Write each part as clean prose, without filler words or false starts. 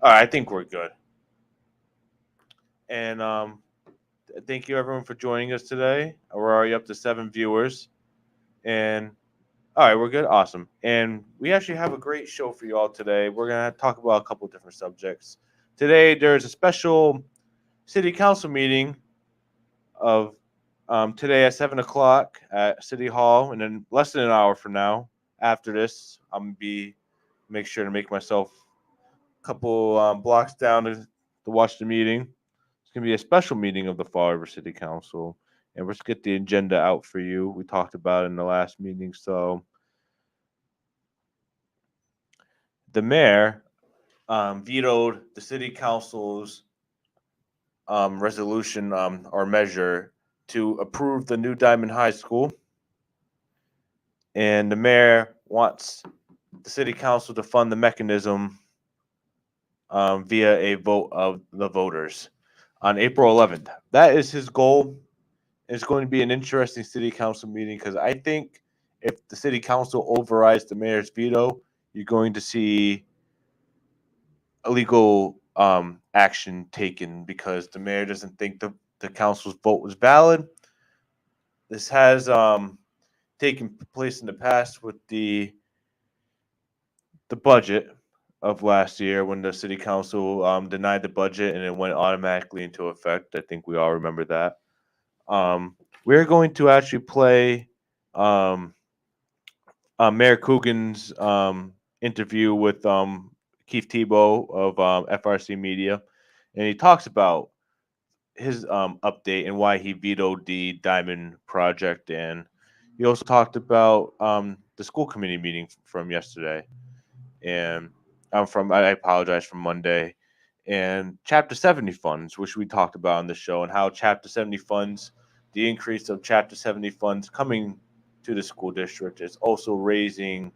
All right, I think we're good. And thank you everyone for joining us today. We're already up to 7 viewers. And all right, we're good. Awesome. And we actually have a great show for you all today. We're going to talk about a couple different subjects. Today, there's a special city council meeting of today at 7 o'clock at City Hall. And then less than an hour from now, after this, I'm going to make sure to make myself a couple blocks down to watch the meeting. It's going to be a special meeting of the Fall River City Council. And we're just get the agenda out for you. We talked about it in the last meeting. So the mayor vetoed the city council's resolution or measure to approve the new Diamond High School. And the mayor wants the city council to fund the mechanism via a vote of the voters on April 11th. That is his goal. It's going to be an interesting city council meeting because I think if the city council overrides the mayor's veto, you're going to see illegal action taken because the mayor doesn't think the council's vote was valid. This has taken place in the past with the budget of last year when the city council denied the budget and it went automatically into effect. I think we all remember that. We're going to actually play Mayor Coogan's interview with Keith Tebow of FRC Media, and he talks about his update and why he vetoed the Diamond project, and he also talked about the school committee meeting from yesterday, and I apologize, from Monday, and Chapter 70 funds, which we talked about on the show, and how Chapter 70 funds, the increase of Chapter 70 funds coming to the school district is also raising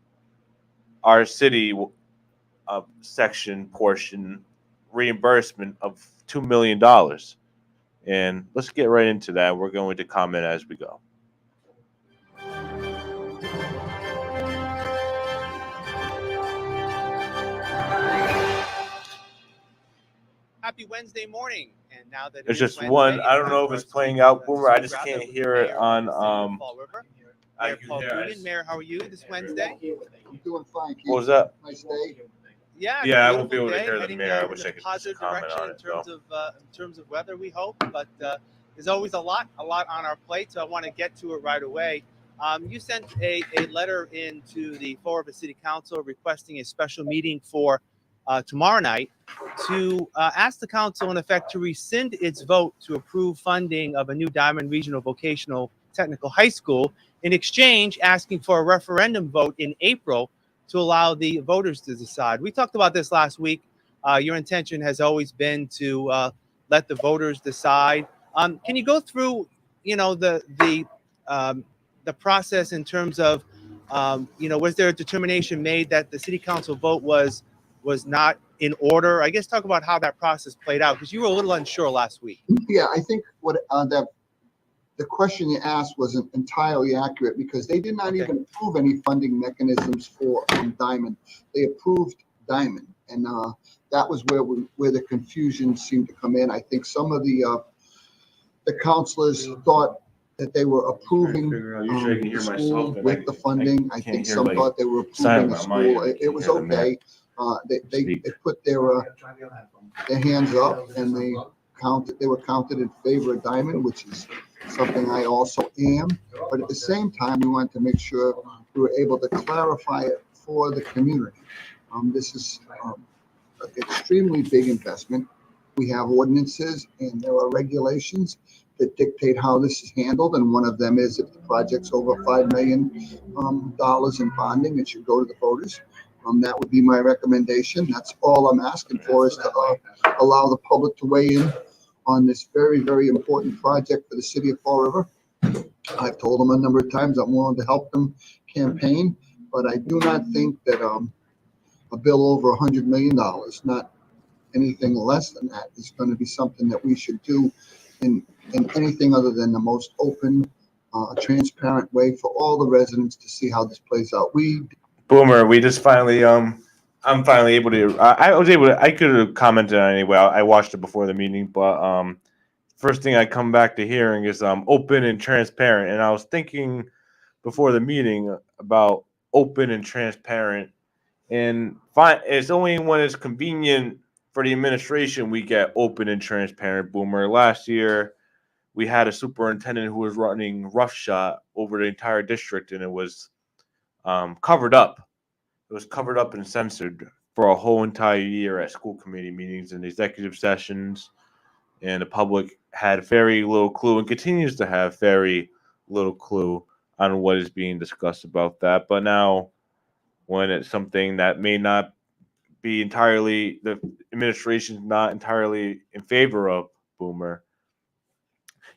our city section portion reimbursement of $2 million. And let's get right into that. We're going to comment as we go. Happy Wednesday morning. And now that it's just Wednesday, one, I don't know if it's playing out, Boomer. I just can't hear it on Fall River. Mayor Paul Coogan. Mayor, how are you this Wednesday? I'm doing fine. What was that? Nice day. Yeah, I won't be able to hear the mayor. I wish I could positive comment direction on it, in terms of weather, we hope. But there's always a lot on our plate, so I want to get to it right away. You sent a letter into the Fall River City Council requesting a special meeting for tomorrow night to ask the council, in effect, to rescind its vote to approve funding of a new Diamond Regional Vocational Technical High School, in exchange asking for a referendum vote in April to allow the voters to decide. We talked about this last week. Your intention has always been to let the voters decide. Can you go through, the process in terms of, was there a determination made that the city council vote was not in order? I guess talk about how that process played out, because you were a little unsure last week. Yeah, I think what the question you asked wasn't entirely accurate, because they did not even approve any funding mechanisms for Diamond. They approved Diamond, and that was where the confusion seemed to come in. I think some of the councilors thought that they were approving the school with the funding. I think some thought they were approving the school. It was okay. They put their hands up, and they were counted in favor of Diamond, which is something I also am. But at the same time, we wanted to make sure we were able to clarify it for the community. This is an extremely big investment. We have ordinances and there are regulations that dictate how this is handled, and one of them is if the project's over $5 million in bonding, it should go to the voters. That would be my recommendation. That's all I'm asking for, is to allow the public to weigh in on this very, very important project for the city of Fall River. I've told them a number of times I'm willing to help them campaign, but I do not think that a bill over $100 million, not anything less than that, is going to be something that we should do in anything other than the most open, transparent way for all the residents to see how this plays out. Boomer, we just finally I'm finally able to. I was able to. I could have commented on it anyway. I watched it before the meeting, but first thing I come back to hearing is open and transparent. And I was thinking before the meeting about open and transparent, and fine. It's only when it's convenient for the administration we get open and transparent. Boomer. Last year we had a superintendent who was running roughshod over the entire district, and it was covered up. It was covered up and censored for a whole entire year at school committee meetings and executive sessions, and the public had very little clue and continues to have very little clue on what is being discussed about that. But now, when it's something that may not be entirely the administration not entirely in favor of, Boomer,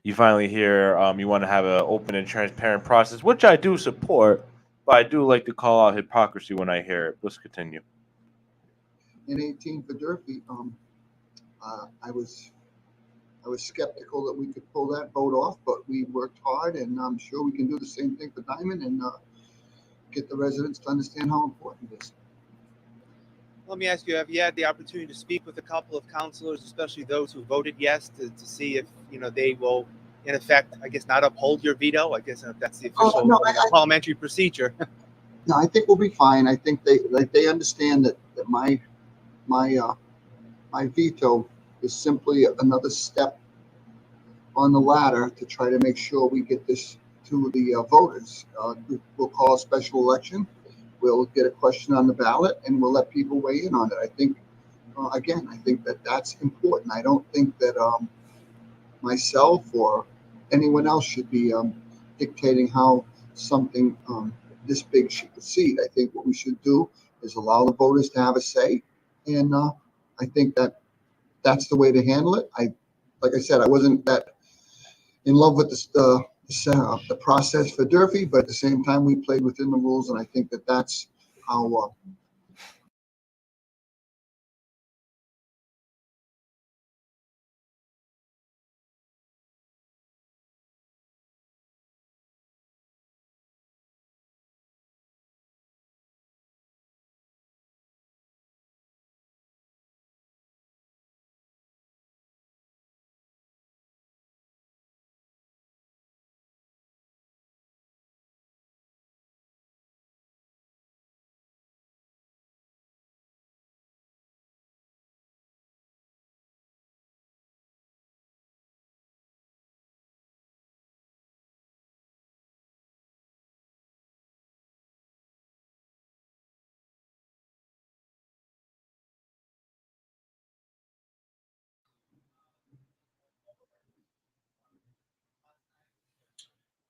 you finally hear you want to have an open and transparent process, which I do support, but I do like to call out hypocrisy when I hear it. Let's continue. In 18 for Durfee, I was skeptical that we could pull that vote off, but we worked hard, and I'm sure we can do the same thing for Diamond and get the residents to understand how important it is. Let me ask you: have you had the opportunity to speak with a couple of counselors, especially those who voted yes, to see if they will, in effect, I guess, not uphold your veto? I guess if that's the official parliamentary procedure. No, I think we'll be fine. I think they understand that my veto is simply another step on the ladder to try to make sure we get this to the voters. We'll call a special election. We'll get a question on the ballot, and we'll let people weigh in on it. I think, again, I think that that's important. I don't think that myself or anyone else should be dictating how something this big should proceed. I think what we should do is allow the voters to have a say, and I think that that's the way to handle it. Like I said, I wasn't that in love with the process for Durfee, but at the same time, we played within the rules, and I think that that's how.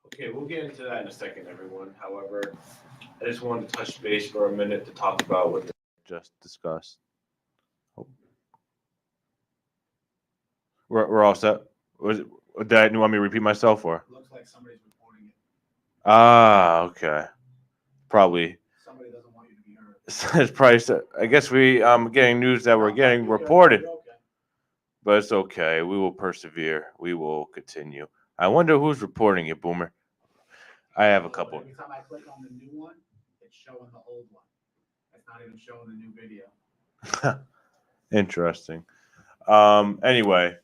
Okay, we'll get into that in a second, everyone. However, I just wanted to touch base for a minute to talk about what they just discussed. Oh. We're all set. Did you want me to repeat myself or? Looks like somebody's reporting it. Ah, okay. Probably. Somebody doesn't want you to be heard. It's probably. I guess we getting news that we're getting reported, but it's okay. We will persevere. We will continue. I wonder who's reporting it, Boomer. I have a couple. Every time I click on the new one, it's showing the old one. It's not even showing the new video. Interesting. Anyway,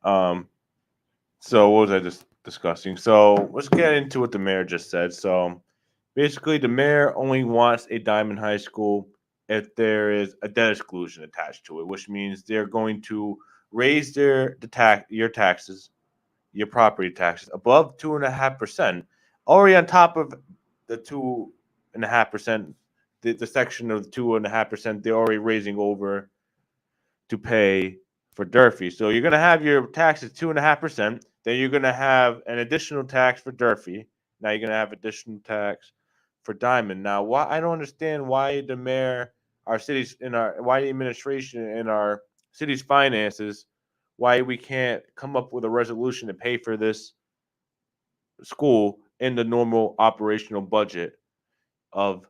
so what was I just discussing? So let's get into what the mayor just said. So basically, the mayor only wants a Diamond High School if there is a debt exclusion attached to it, which means they're going to raise your taxes, your property taxes above 2.5%, already on top of the 2.5%, the section of the 2.5% they're already raising over to pay for Durfee. So you're going to have your taxes 2.5%. Then you're going to have an additional tax for Durfee. Now you're going to have additional tax for Diamond. Now, why I don't understand why the mayor, our cities, why the administration in our city's finances, why we can't come up with a resolution to pay for this school in the normal operational budget of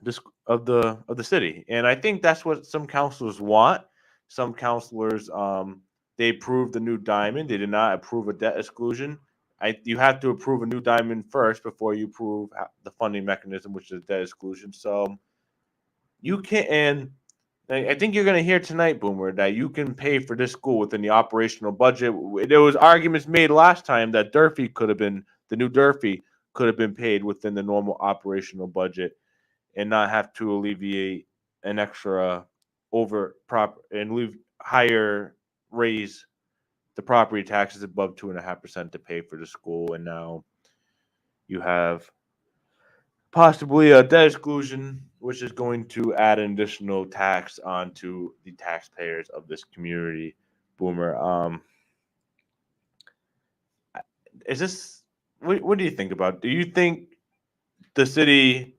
this of the city. And I think that's what some councilors want. Some councilors they approved the new Diamond. They did not approve a debt exclusion. You have to approve a new Diamond first before you approve the funding mechanism, which is debt exclusion. So you can, and I think you're going to hear tonight, Boomer, that you can pay for this school within the operational budget. There was arguments made last time that Durfee could have been, the new Durfee could have been paid within the normal operational budget and not have to alleviate an extra over prop and leave higher raise the property taxes above 2.5% to pay for the school. And now you have possibly a debt exclusion, which is going to add an additional tax onto the taxpayers of this community. Boomer, is this what do you think about? Do you think the city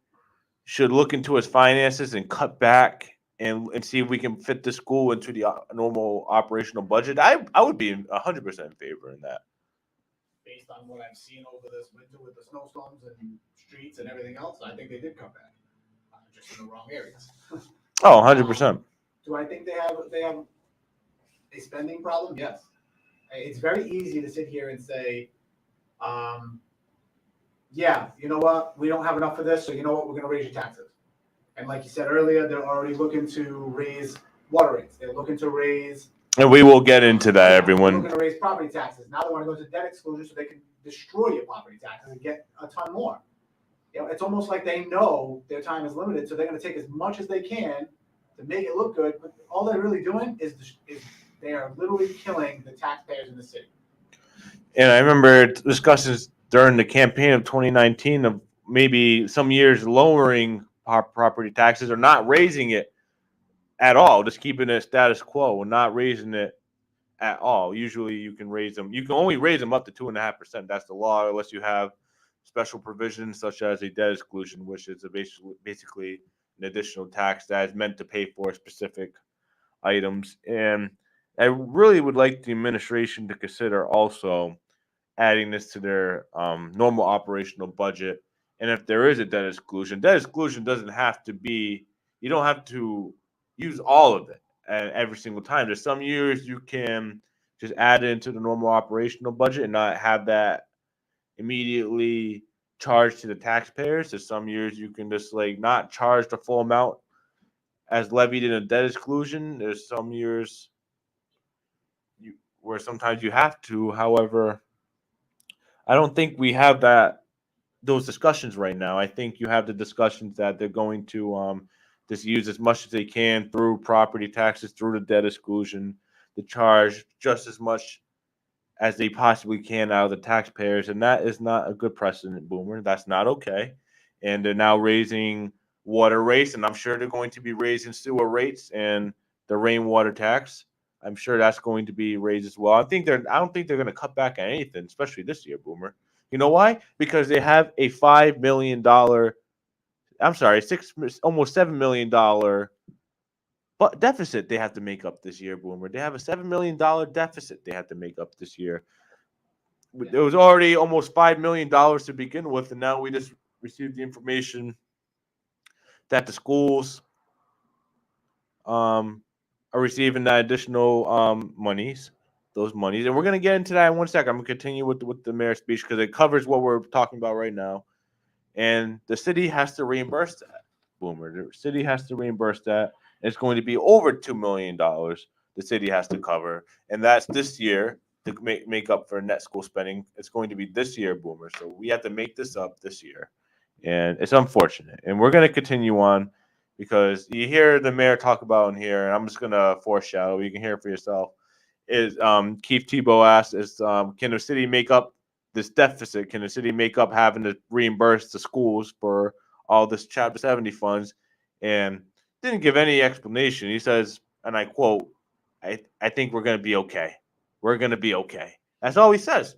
should look into its finances and cut back and see if we can fit the school into the normal operational budget? I would be 100% in favor in that. Based on what I've seen over this winter with the snowstorms and streets and everything else, I think they did cut back, just in the wrong areas. Oh, 100%. Do I think they have a spending problem? Yes. It's very easy to sit here and say, yeah, you know what, we don't have enough for this, so you know what, we're going to raise your taxes. And like you said earlier, they're already looking to raise water rates. They're looking to raise. And we will get into that, They're everyone. looking to raise property taxes. Now they want to go to debt exclusion so they can destroy your property taxes and get a ton more. You know, it's almost like they know their time is limited, so they're going to take as much as they can to make it look good. But all they're really doing is they are literally killing the taxpayers in the city. And I remember discussions during the campaign of 2019 of maybe some years lowering property taxes or not raising it at all, just keeping it status quo and not raising it at all. Usually you can raise them. You can only raise them up to 2.5%. That's the law, unless you have special provisions such as a debt exclusion, which is basically an additional tax that is meant to pay for specific items. And I really would like the administration to consider also adding this to their normal operational budget. And if there is a debt exclusion doesn't have to be, you don't have to use all of it every single time. There's some years you can just add it into the normal operational budget and not have that immediately charged to the taxpayers. There's some years you can just like not charge the full amount as levied in a debt exclusion. There's some years where sometimes you have to. However, I don't think we have those discussions right now. I think you have the discussions that they're going to just use as much as they can through property taxes, through the debt exclusion, to charge just as much as they possibly can out of the taxpayers. And that is not a good precedent, Boomer. That's not okay. And they're now raising water rates, and I'm sure they're going to be raising sewer rates and the rainwater tax. I'm sure that's going to be raised as well. I don't think they're going to cut back on anything, especially this year, Boomer. You know why? Because they have a $5 million, almost $7 million but deficit they have to make up this year, Boomer. They have a $7 million deficit they have to make up this year. It was already almost $5 million to begin with, and now we just received the information that the schools are receiving that additional those monies. And we're going to get into that in 1 second. I'm going to continue with the mayor's speech because it covers what we're talking about right now. And the city has to reimburse that, Boomer. The city has to reimburse that. It's going to be over $2 million the city has to cover. And that's this year to make up for net school spending. It's going to be this year, Boomer. So we have to make this up this year. And it's unfortunate. And we're going to continue on because you hear the mayor talk about in here, and I'm just going to foreshadow. You can hear it for yourself. Is Keith Tebow asked, can the city make up this deficit? Can the city make up having to reimburse the schools for all this Chapter 70 funds? And didn't give any explanation. He says, and I quote, I think we're going to be okay. We're going to be okay. That's all he says.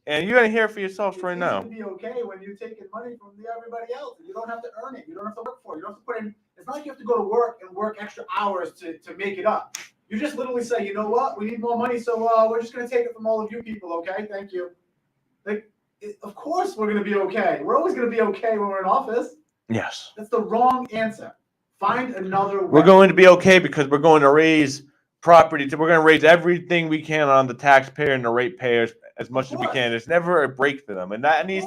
And you're going to hear it for yourselves right now. It's easy to be okay when you're taking money from everybody else. You don't have to earn it. You don't have to work for it. You don't have to put in. It's not like you have to go to work and work extra hours to make it up. You just literally say, you know what? We need more money, so we're just going to take it from all of you people, okay? Thank you. Of course we're going to be okay. We're always going to be okay when we're in office. Yes. That's the wrong answer. Find another way. We're going to be okay because we're going to raise property. We're going to raise everything we can on the taxpayer and the ratepayers as much as we can. There's never a break for them. And that needs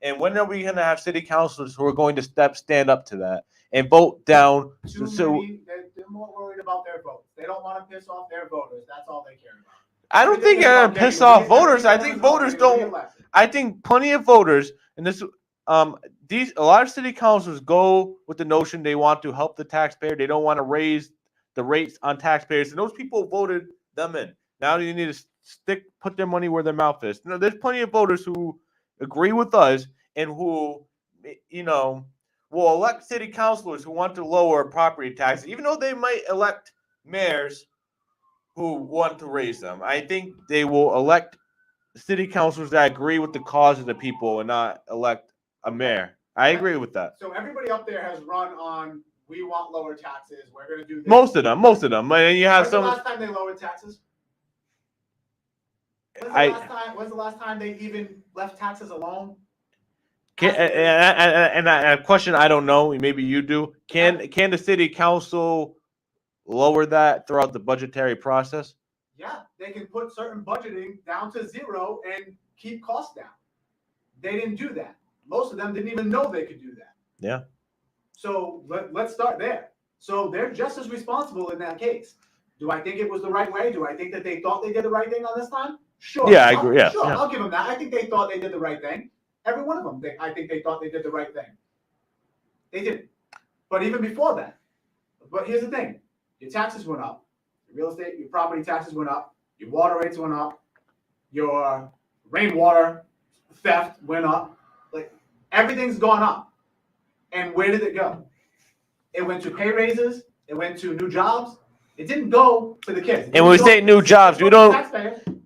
And when are we going to have city councilors who are going to stand up to that and vote down? Too many, they're more worried about their votes. They don't want to piss off their voters. That's all they care about. I don't think you're going to piss off voters. I think voters don't. I think plenty of voters, and this, a lot of city councilors go with the notion they want to help the taxpayer. They don't want to raise the rates on taxpayers, and those people voted them in. Now you need to put their money where their mouth is. There's plenty of voters who agree with us and who, will elect city councilors who want to lower property taxes, even though they might elect mayors who want to raise them. I think they will elect city councilors that agree with the cause of the people and not elect a mayor. I agree with that. So everybody up there has run on, we want lower taxes, we're going to do this. Most of them. And you have When's the last time they lowered taxes? When's the last time they even left taxes alone? And a question I don't know, maybe you do. Can the city council lower that throughout the budgetary process? Yeah, they can put certain budgeting down to zero and keep costs down. They didn't do that. Most of them didn't even know they could do that. Yeah. So let's start there. So they're just as responsible in that case. Do I think it was the right way? Do I think that they thought they did the right thing on this time? Sure. Yeah, I agree. Yeah, sure. Yeah. I'll give them that. I think they thought they did the right thing. Every one of them, I think they thought they did the right thing. They didn't. But even before that, but here's the thing. Your taxes went up. Your real estate, your property taxes went up. Your water rates went up. Your rainwater theft went up. Like, everything's gone up. And where did it go? It went to pay raises. It went to new jobs. It didn't go to the kids. And when we say new jobs, we don't.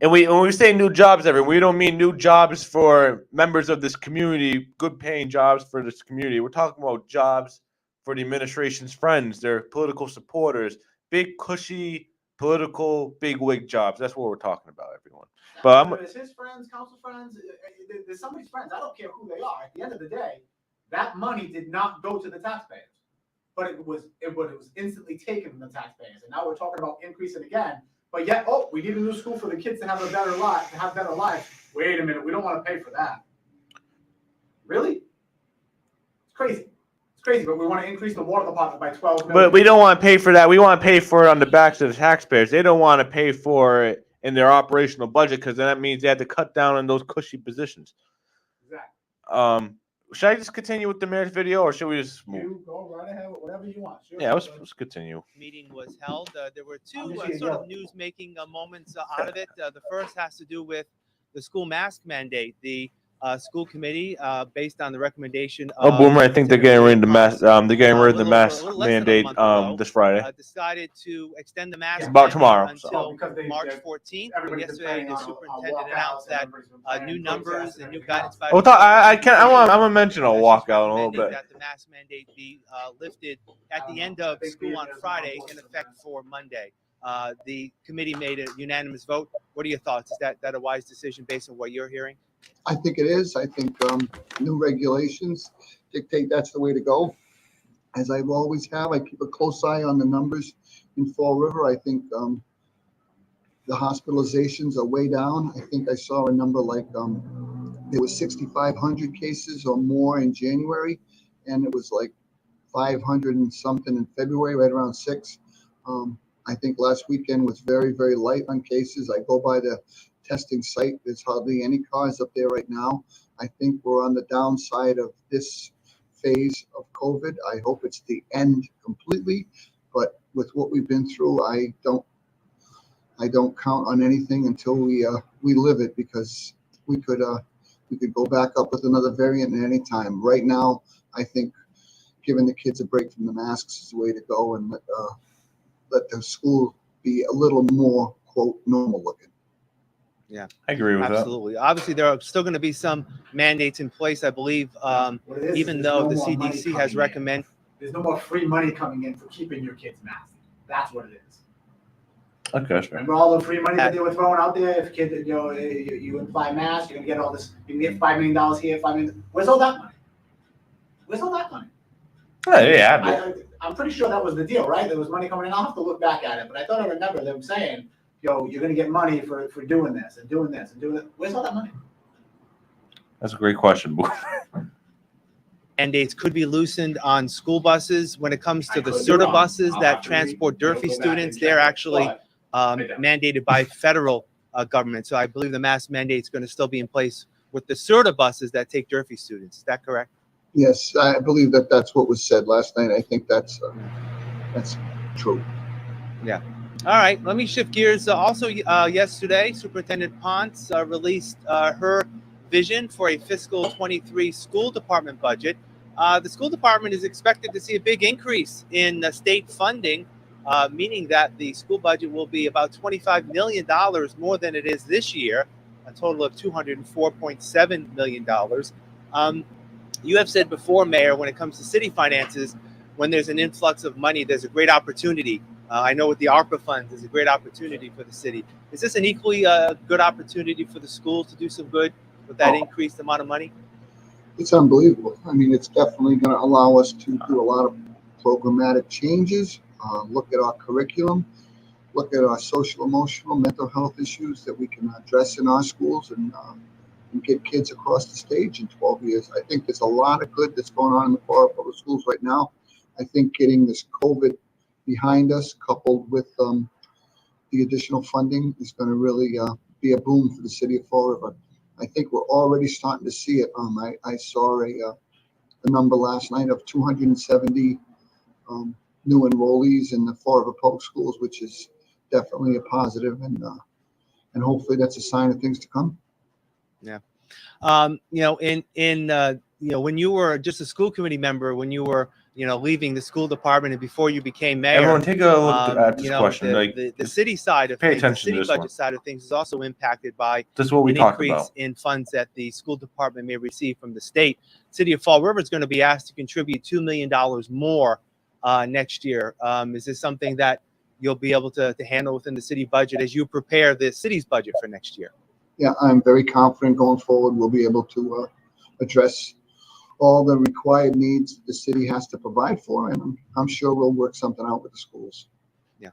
And when we say new jobs, we don't mean new jobs for members of this community, good-paying jobs for this community. We're talking about jobs for the administration's friends, their political supporters, big, cushy, political, big-wig jobs. That's what we're talking about, everyone. But it's his friends, council friends. There's somebody's friends. I don't care who they are. At the end of the day, that money did not go to the taxpayers. But it was instantly taken from the taxpayers. And now we're talking about increasing again. But yet, we need a new school for the kids to have a better life, to have better lives. Wait a minute, we don't want to pay for that. Really? It's crazy. It's crazy, but we want to increase the water department by $12 million. But we don't want to pay for that. We want to pay for it on the backs of the taxpayers. They don't want to pay for it in their operational budget because then that means they have to cut down on those cushy positions. Exactly. Should I just continue with the mayor's video, or should we just move? You go right ahead, whatever you want. Sure. Yeah, let's continue. Meeting was held. There were two sort of news-making moments out of it. The first has to do with the school mask mandate. The school committee, based on the recommendation of Boomer, I think they're getting rid of the mask. They're getting rid of the mask little less than a mandate month ago, this Friday. decided to extend the mask About mandate tomorrow, until March 14th. And yesterday, the superintendent announced that new numbers and new guidance by I'm gonna mention a walkout in a little bit. that the mask mandate be lifted at the end of school on Friday in effect for Monday. The committee made a unanimous vote. What are your thoughts? Is that a wise decision based on what you're hearing? I think it is. I think new regulations dictate that's the way to go. As I always have, I keep a close eye on the numbers in Fall River. I think the hospitalizations are way down. I think I saw a number like there was 6,500 cases or more in January, and it was like 500 and something in February, right around 6. I think last weekend was very, very light on cases. I go by the testing site. There's hardly any cars up there right now. I think we're on the downside of this phase of COVID. I hope it's the end completely, but with what we've been through, I don't count on anything until we live it, because we could go back up with another variant at any time. Right now, I think giving the kids a break from the masks is the way to go, and let the school be a little more, quote, normal looking. Yeah, I agree with absolutely. Obviously, there are still going to be some mandates in place, I believe, even though the CDC has recommended. There's no more free money coming in for keeping your kids masked. That's what it is. Okay, that's right. Remember all the free money that they were throwing out there? If kids, you imply masks, you're gonna get all this. You can get $5 million here, $5 million. Where's all that money? Where's all that money? I'm pretty sure that was the deal, right? There was money coming in. I'll have to look back at it, but I thought I remember them saying, you're going to get money for doing this and doing this and doing that. Where's all that money? That's a great question. Mandates could be loosened on school buses. When it comes to the CERTA buses that transport Durfee students, they're actually mandated by federal government. So I believe the mask mandate is going to still be in place with the CERTA buses that take Durfee students. Is that correct? Yes, I believe that that's what was said last night. I think that's true. Yeah. All right. Let me shift gears. Also, yesterday, Superintendent Ponce released her vision for a fiscal 23 school department budget. The school department is expected to see a big increase in state funding, meaning that the school budget will be about $25 million more than it is this year, a total of $204.7 million. You have said before, Mayor, when it comes to city finances, when there's an influx of money, there's a great opportunity. I know with the ARPA funds, there's a great opportunity for the city. Is this an equally good opportunity for the schools to do some good with that increased amount of money? It's unbelievable. I mean, it's definitely going to allow us to do a lot of programmatic changes, look at our curriculum, look at our social, emotional, mental health issues that we can address in our schools and get kids across the stage in 12 years. I think there's a lot of good that's going on in the Florida public schools right now. I think getting this COVID behind us, coupled with the additional funding, is going to really be a boom for the city of Fall River. I think we're already starting to see it. I saw a number last night of 270 new enrollees in the Fall River public schools, which is definitely a positive, and hopefully that's a sign of things to come. Yeah. When you were just a school committee member, when you were, leaving the school department and before you became mayor, Everyone, take a look at this question. The city side of pay things, the attention to city this budget one. side of things is also impacted by This is what we an talked increase about. in funds that the school department may receive from the state. City of Fall River is going to be asked to contribute $2 million more next year. Is this something that you'll be able to handle within the city budget as you prepare the city's budget for next year? Yeah, I'm very confident going forward we'll be able to address all the required needs the city has to provide for, and I'm sure we'll work something out with the schools. Yeah.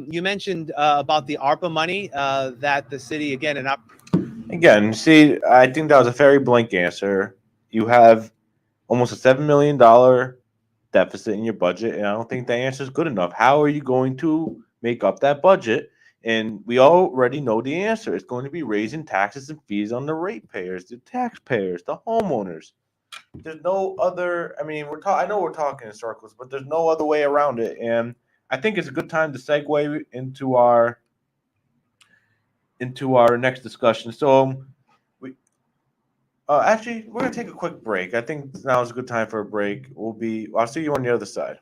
You mentioned about the ARPA money that the city, Again, see, I think that was a very blank answer. You have almost a $7 million deficit in your budget, and I don't think that answer is good enough. How are you going to make up that budget? And we already know the answer. It's going to be raising taxes and fees on the ratepayers, the taxpayers, the homeowners. There's no other. I mean, I know we're talking in circles, but there's no other way around it. And I think it's a good time to segue into our next discussion. So, actually, we're gonna take a quick break. I think now is a good time for a break. I'll see you on the other side.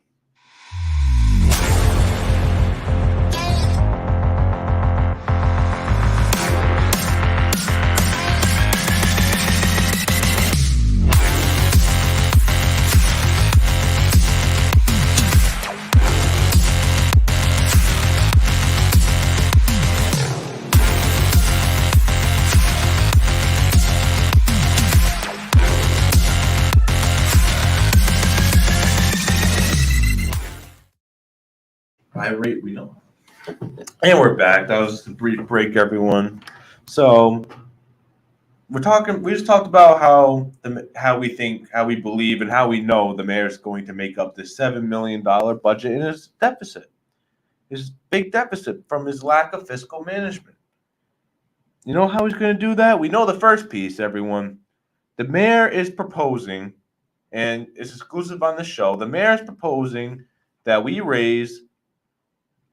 We know. And we're back. That was just a brief break, everyone. So we just talked about how we believe, and how we know the mayor is going to make up this $7 million budget in his deficit, his big deficit from his lack of fiscal management. You know how he's going to do that? We know the first piece, everyone. The mayor is proposing, and it's exclusive on the show. The mayor is proposing that we raise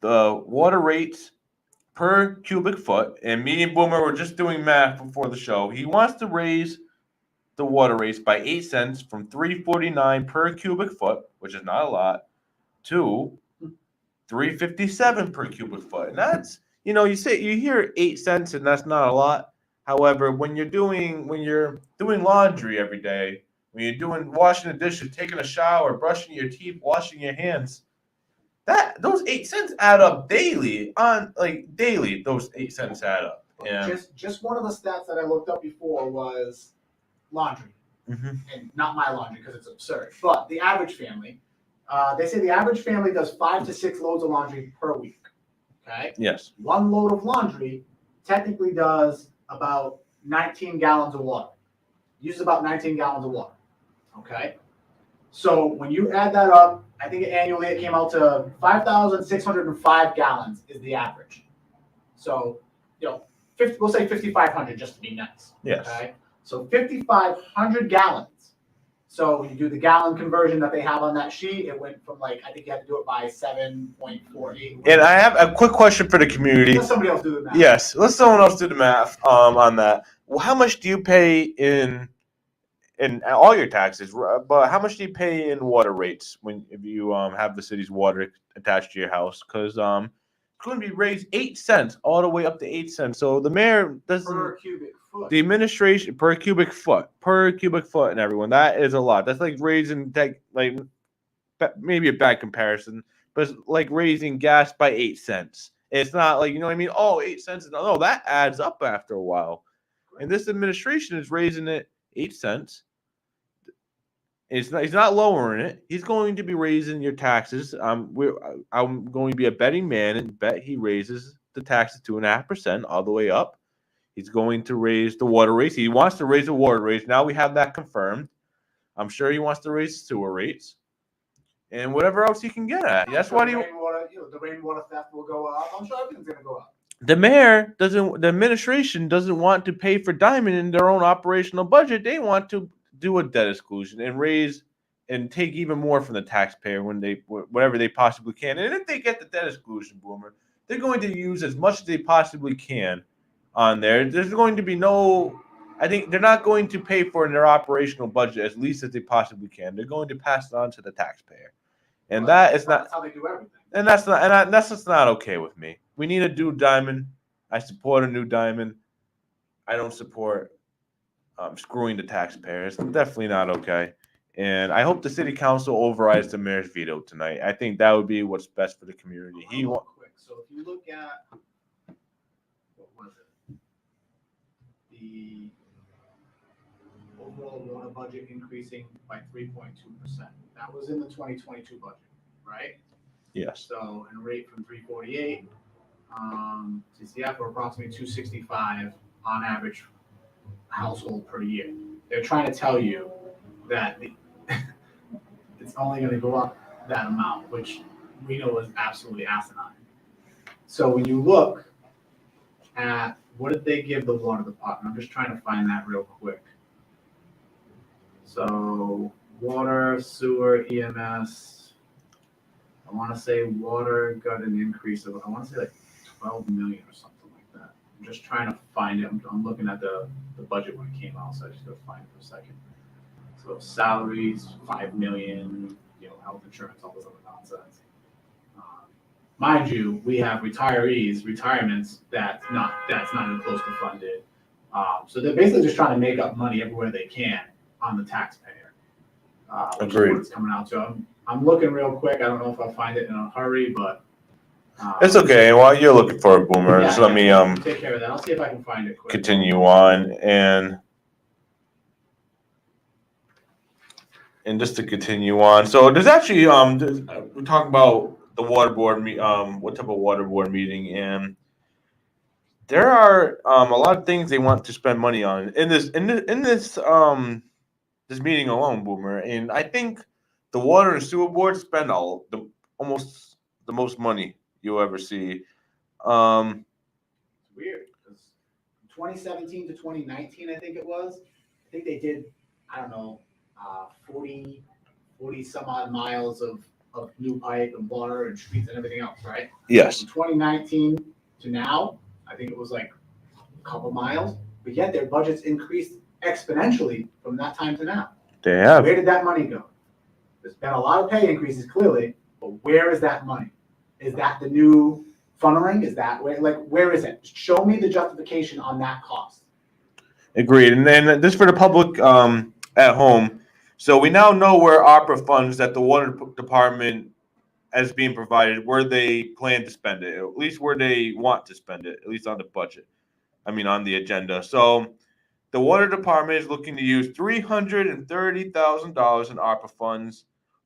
the water rates per cubic foot, and me and Boomer were just doing math before the show. He wants to raise the water rates by 8 cents from $3.49 per cubic foot, which is not a lot, to $3.57 per cubic foot. And that's, you hear 8 cents and that's not a lot. However, when you're doing laundry every day, when you're doing washing the dishes, taking a shower, brushing your teeth, washing your hands, those 8 cents add up daily. Those 8 cents add up. Yeah. Just one of the stats that I looked up before was laundry, and not my laundry because it's absurd. But the average family, they say the average family does 5 to 6 loads of laundry per week. Okay. Yes. One load of laundry technically does about 19 gallons of water. uses about 19 gallons of water. Okay. So when you add that up, I think annually it came out to 5,605 gallons is the average. So, 50, we'll say 5,500 just to be nice. Yes. Okay. So 5,500 gallons. So when you do the gallon conversion that they have on that sheet, it went from I think you had to do it by 7.48. And I have a quick question for the community. Let somebody else do the math. Yes, let someone else do the math on that. Well, how much do you pay in all your taxes? But how much do you pay in water rates if you have the city's water attached to your house? Because it's going to be raised 8 cents all the way up to 8 cents. So the mayor doesn't. Per cubic foot. The administration per cubic foot, and everyone, that is a lot. That's like raising maybe a bad comparison, but it's like raising gas by 8 cents. It's not like, you know what I mean? Oh, 8 cents. No, that adds up after a while. And this administration is raising it 8 cents. He's not lowering it. He's going to be raising your taxes. I'm going to be a betting man and bet he raises the taxes 2.5% all the way up. He's going to raise the water rates. He wants to raise the water rates. Now we have that confirmed. I'm sure he wants to raise sewer rates and whatever else he can get at. That's why the rainwater theft will go up. I'm sure everything's going to go up. The administration doesn't want to pay for Diamond in their own operational budget. They want to do a debt exclusion and raise and take even more from the taxpayer whatever they possibly can. And if they get the debt exclusion, Boomer, they're going to use as much as they possibly can on there. There's going to be I think they're not going to pay for in their operational budget as least as they possibly can. They're going to pass it on to the taxpayer. And that's how they do everything. And that's just not okay with me. We need a new Diamond. I support a new Diamond. I don't support screwing the taxpayer. It's definitely not okay. And I hope the city council overrides the mayor's veto tonight. I think that would be what's best for the community. Quick. So if you look at what was it? The overall water budget increasing by 3.2%. That was in the 2022 budget, right? Yes. So in a rate from 348, TCF were approximately 265 on average household per year. They're trying to tell you that it's only going to go up that amount, which we know is absolutely asinine. So when you look at what did they give the water department, I'm just trying to find that real quick. So water, sewer, EMS. I want to say water got an increase of, I want to say like 12 million or something like that. I'm just trying to find it. I'm looking at the budget when it came out, so I just got to find it for a second. So salaries, 5 million, health insurance, all this other nonsense. Mind you, we have retirements that's not even close to funded. So they're basically just trying to make up money everywhere they can on the taxpayer. Agreed. What it's coming out to. I'm looking real quick. I don't know if I'll find it in a hurry, but it's okay. While you're looking for it, Boomer, just let me take care of that. I'll see if I can find it quick. Continue on and just to continue on. So there's actually we're talking about the water board what type of water board meeting, and there are a lot of things they want to spend money on in this meeting alone, Boomer. And I think the water and sewer board spend almost the most money you'll ever see. It's weird because 2017 to 2019, I think it was. I think they did, I don't know, 40 some odd miles of new pipe and water and streets and everything else, right? Yes. From 2019 to now, I think it was like a couple miles, but yet their budgets increased exponentially from that time to now. They have. Where did that money go? There's been a lot of pay increases, clearly, but where is that money? Is that the new funneling? Is that where is it? Show me the justification on that cost. Agreed. And then this for the public at home. So we now know where opera funds that the water department is being provided, where they plan to spend it, at least where they want to spend it, at least on the budget. I mean, on the agenda. So the water department is looking to use $330,000 in ARPA funds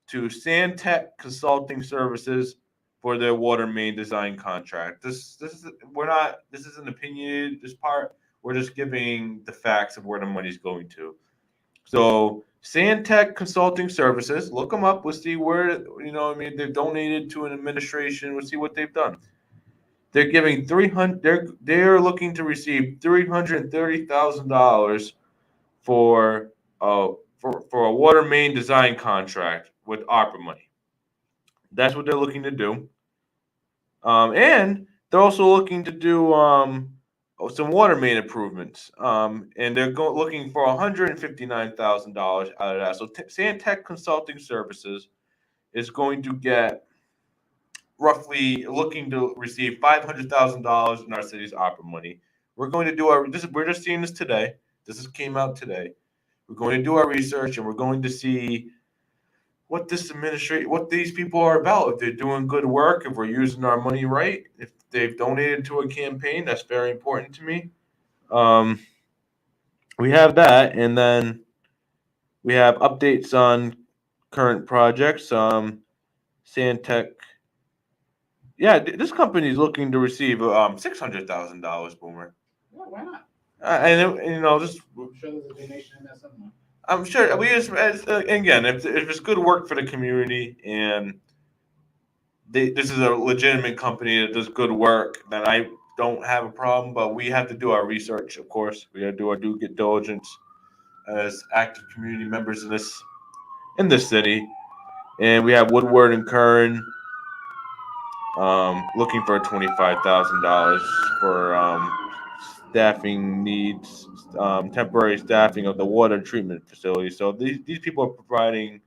to Santec Consulting Services for their water main design contract. This isn't opinionated, this part. We're just giving the facts of where the money's going to. So Sandtech Consulting Services, look them up. We'll see where they've donated to an administration. We'll see what they've done. They're giving 300. They're looking to receive $330,000 for for a water main design contract with ARPA money. That's what they're looking to do. And they're also looking to do some water main improvements. And they're looking for $159,000 out of that. So Sandtech Consulting Services is going to get roughly looking to receive $500,000 in our city's opera money. We're going to do our this. We're just seeing this today. Came out today. We're going to do our research and we're going to see what these people are about. If they're doing good work, if we're using our money right, if they've donated to a campaign, that's very important to me. Um, we have that, and then we have updates on current projects. Sandtech. Yeah, this company is looking to receive $600,000. Boomer. Yeah, why not? Just I'm sure there's a donation in there somewhere. I'm sure we just again, if it's good work for the community and this is a legitimate company that does good work, then I don't have a problem. But we have to do our research, of course. We got to do our due diligence as active community members in this city. And we have Woodward and Curran looking for $25,000 for staffing needs, temporary staffing of the water treatment facility. So these people are providing.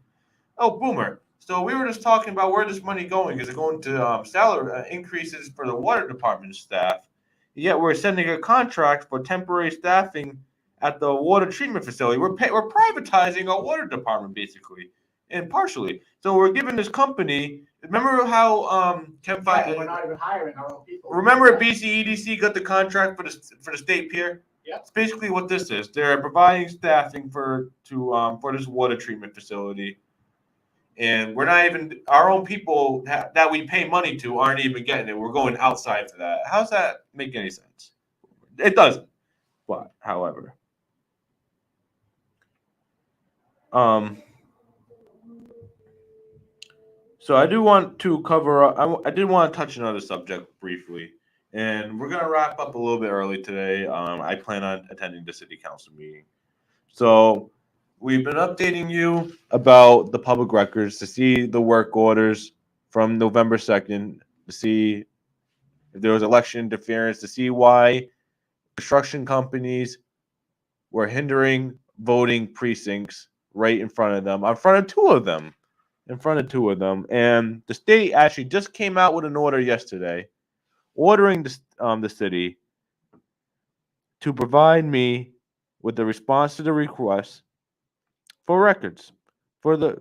Oh, Boomer. So we were just talking about where this money going. Is it going to salary increases for the water department staff? Yet we're sending a contract for temporary staffing at the water treatment facility. We're privatizing our water department basically, and partially. So we're giving this company. Remember how We're not even hiring our own people. Remember BCEDC got the contract for the state pier? Yep. It's basically what this is. They're providing staffing for this water treatment facility. And we're not even our own people that we pay money to aren't even getting it. We're going outside for that. How's that make any sense? It doesn't. But however, so I do want to cover. I did want to touch another subject briefly, and we're gonna wrap up a little bit early today. I plan on attending the city council meeting, so we've been updating you about the public records to see the work orders from November 2nd, to see if there was election interference, to see why construction companies were hindering voting precincts right in front of them, in front of two of them. And the state actually just came out with an order yesterday ordering the city to provide me with the response to the request for records for the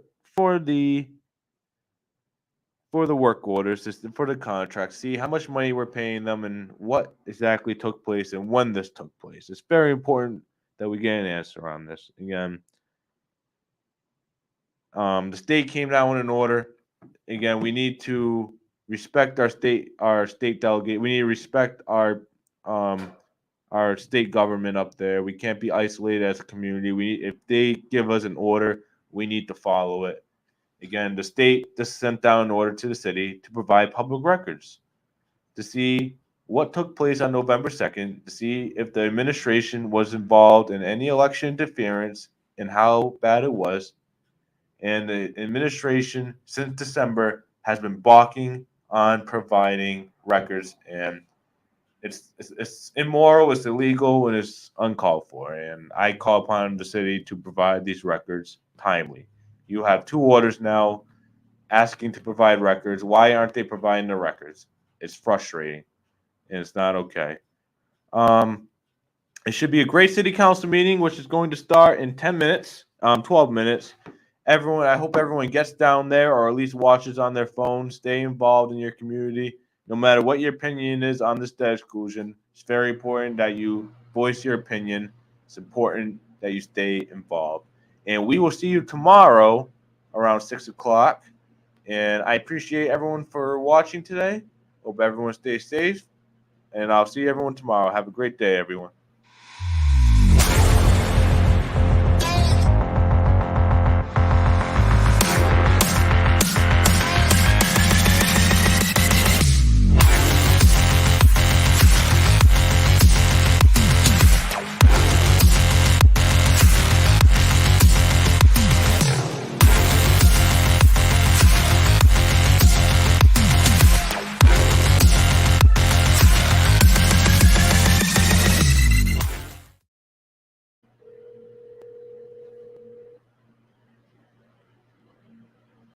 work orders, for the contract, see how much money we're paying them and what exactly took place and when this took place. It's very important that we get an answer on this. Again, the state came down with an order. Again, we need to respect our state delegate. We need to respect our state government up there. We can't be isolated as a community. If they give us an order, we need to follow it. Again, the state just sent down an order to the city to provide public records to see what took place on November 2nd, to see if the administration was involved in any election interference and how bad it was. And the administration since December has been balking on providing records, and it's immoral, it's illegal, and it's uncalled for. And I call upon the city to provide these records timely. You have two orders now asking to provide records. Why aren't they providing the records? It's frustrating, and it's not okay. Um, it should be a great city council meeting, which is going to start in 10 minutes, 12 minutes. I hope everyone gets down there or at least watches on their phone. Stay involved in your community. No matter what your opinion is on this debt exclusion, it's very important that you voice your opinion. It's important that you stay involved. And we will see you tomorrow around 6 o'clock. And I appreciate everyone for watching today. Hope everyone stays safe. And I'll see everyone tomorrow. Have a great day, everyone.